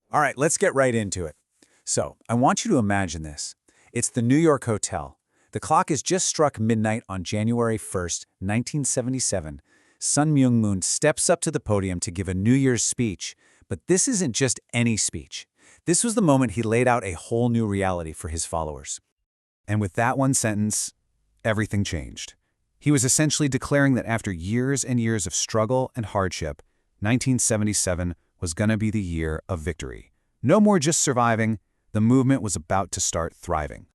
All right, let's get right into it. So, I want you to imagine this. It's the New York Hotel. The clock has just struck midnight on January 1st, 1977. Sun Myung steps up to the podium to give a New Year's speech. But this isn't just any speech. This was the moment he laid out a whole new reality for his followers. And with that one sentence, everything changed. He was essentially declaring that after years and years of struggle and hardship, 1977 was going to be the year of victory. No more just surviving, the movement was about to start thriving.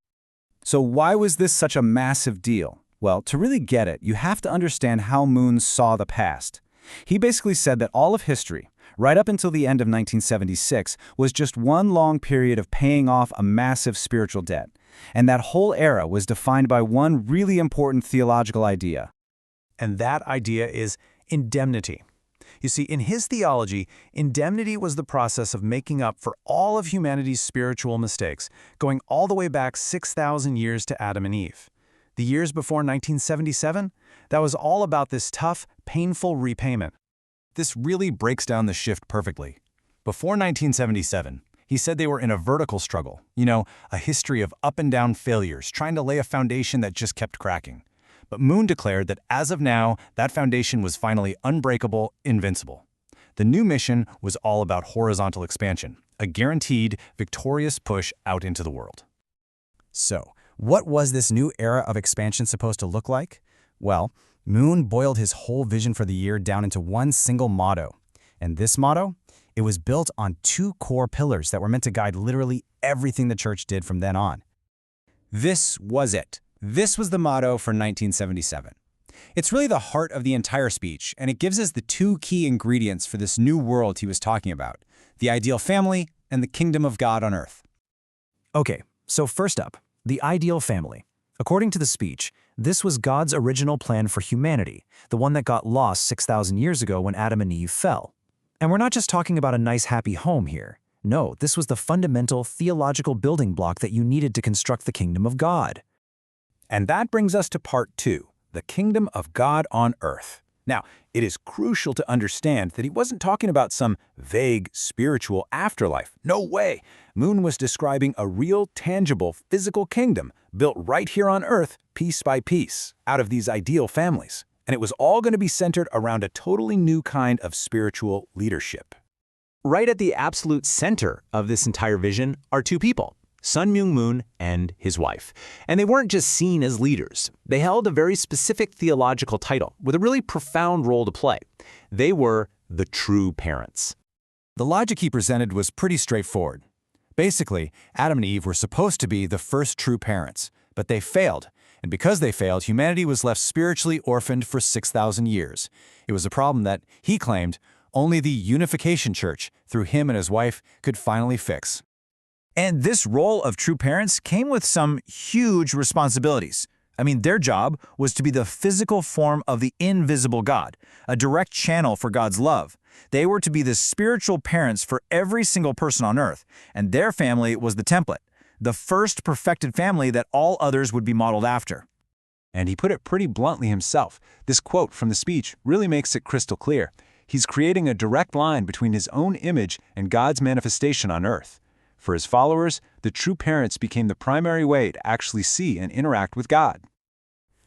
So why was this such a massive deal? Well, to really get it, you have to understand how Moon saw the past. He basically said that all of history, right up until the end of 1976, was just one long period of paying off a massive spiritual debt. And that whole era was defined by one really important theological idea. And that idea is indemnity. You see, in his theology, indemnity was the process of making up for all of humanity's spiritual mistakes, going all the way back 6,000 years to Adam and Eve. The years before 1977, that was all about this tough, painful repayment. This really breaks down the shift perfectly. Before 1977, he said they were in a vertical struggle, a history of up and down failures, trying to lay a foundation that just kept cracking. But Moon declared that as of now, that foundation was finally unbreakable, invincible. The new mission was all about horizontal expansion, a guaranteed, victorious push out into the world. So, what was this new era of expansion supposed to look like? Well, Moon boiled his whole vision for the year down into one single motto. And this motto? It was built on two core pillars that were meant to guide literally everything the church did from then on. This was it. This was the motto for 1977. It's really the heart of the entire speech, and it gives us the two key ingredients for this new world he was talking about: the ideal family and the kingdom of God on earth. Okay, so first up, the ideal family. According to the speech, this was God's original plan for humanity, the one that got lost 6,000 years ago when Adam and Eve fell. And we're not just talking about a nice, happy home here. No, this was the fundamental theological building block that you needed to construct the kingdom of God. And that brings us to part two, the kingdom of God on earth. Now, it is crucial to understand that he wasn't talking about some vague spiritual afterlife. No way! Moon was describing a real, tangible, physical kingdom built right here on earth, piece by piece, out of these ideal families. And it was all going to be centered around a totally new kind of spiritual leadership. Right at the absolute center of this entire vision are two people, Sun Myung and his wife. And they weren't just seen as leaders. They held a very specific theological title with a really profound role to play. They were the true parents. The logic he presented was pretty straightforward. Basically, Adam and Eve were supposed to be the first true parents, but they failed. And because they failed, humanity was left spiritually orphaned for 6,000 years. It was a problem that, he claimed, only the unification church, through him and his wife, could finally fix. And this role of true parents came with some huge responsibilities. Their job was to be the physical form of the invisible God, a direct channel for God's love. They were to be the spiritual parents for every single person on earth, and their family was the template, the first perfected family that all others would be modeled after. And he put it pretty bluntly himself. This quote from the speech really makes it crystal clear. He's creating a direct line between his own image and God's manifestation on earth. For his followers, the true parents became the primary way to actually see and interact with God.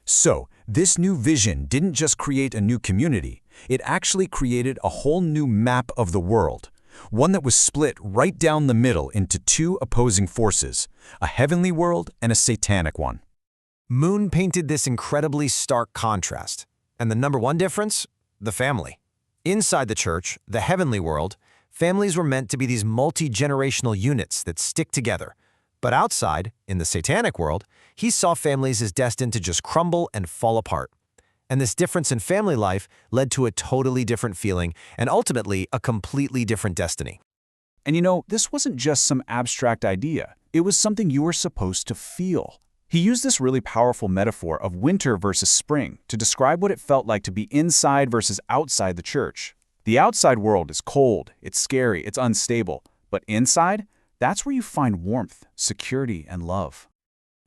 So, this new vision didn't just create a new community, it actually created a whole new map of the world. One that was split right down the middle into two opposing forces, a heavenly world and a satanic one. Moon painted this incredibly stark contrast. And the number one difference? The family. Inside the church, the heavenly world, families were meant to be these multi-generational units that stick together. But outside, in the satanic world, he saw families as destined to just crumble and fall apart. And this difference in family life led to a totally different feeling and ultimately a completely different destiny. And this wasn't just some abstract idea. It was something you were supposed to feel. He used this really powerful metaphor of winter versus spring to describe what it felt like to be inside versus outside the church. The outside world is cold, it's scary, it's unstable. But inside, that's where you find warmth, security, and love.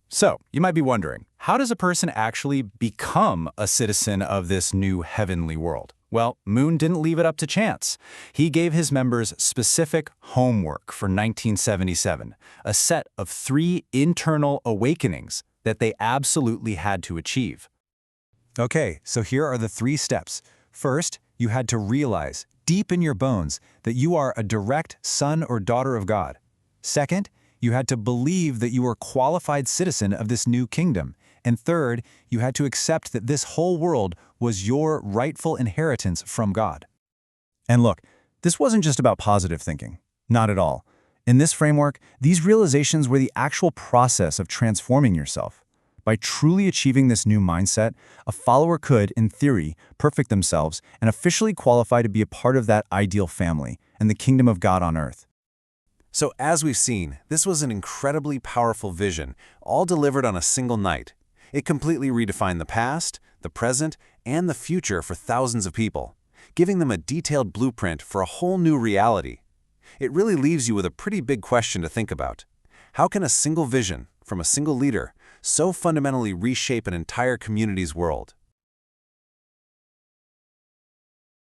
So, you might be wondering, how does a person actually become a citizen of this new heavenly world? Well, Moon didn't leave it up to chance. He gave his members specific homework for 1977, a set of 3 internal awakenings that they absolutely had to achieve. Okay, so here are the 3 steps. First, you had to realize, deep in your bones, that you are a direct son or daughter of God. Second, you had to believe that you were a qualified citizen of this new kingdom. And third, you had to accept that this whole world was your rightful inheritance from God. And look, this wasn't just about positive thinking. Not at all. In this framework, these realizations were the actual process of transforming yourself. By truly achieving this new mindset, a follower could, in theory, perfect themselves and officially qualify to be a part of that ideal family and the kingdom of God on earth. So as we've seen, this was an incredibly powerful vision, all delivered on a single night. It completely redefined the past, the present, and the future for thousands of people, giving them a detailed blueprint for a whole new reality. It really leaves you with a pretty big question to think about. How can a single vision, from a single leader, so fundamentally reshape an entire community's world?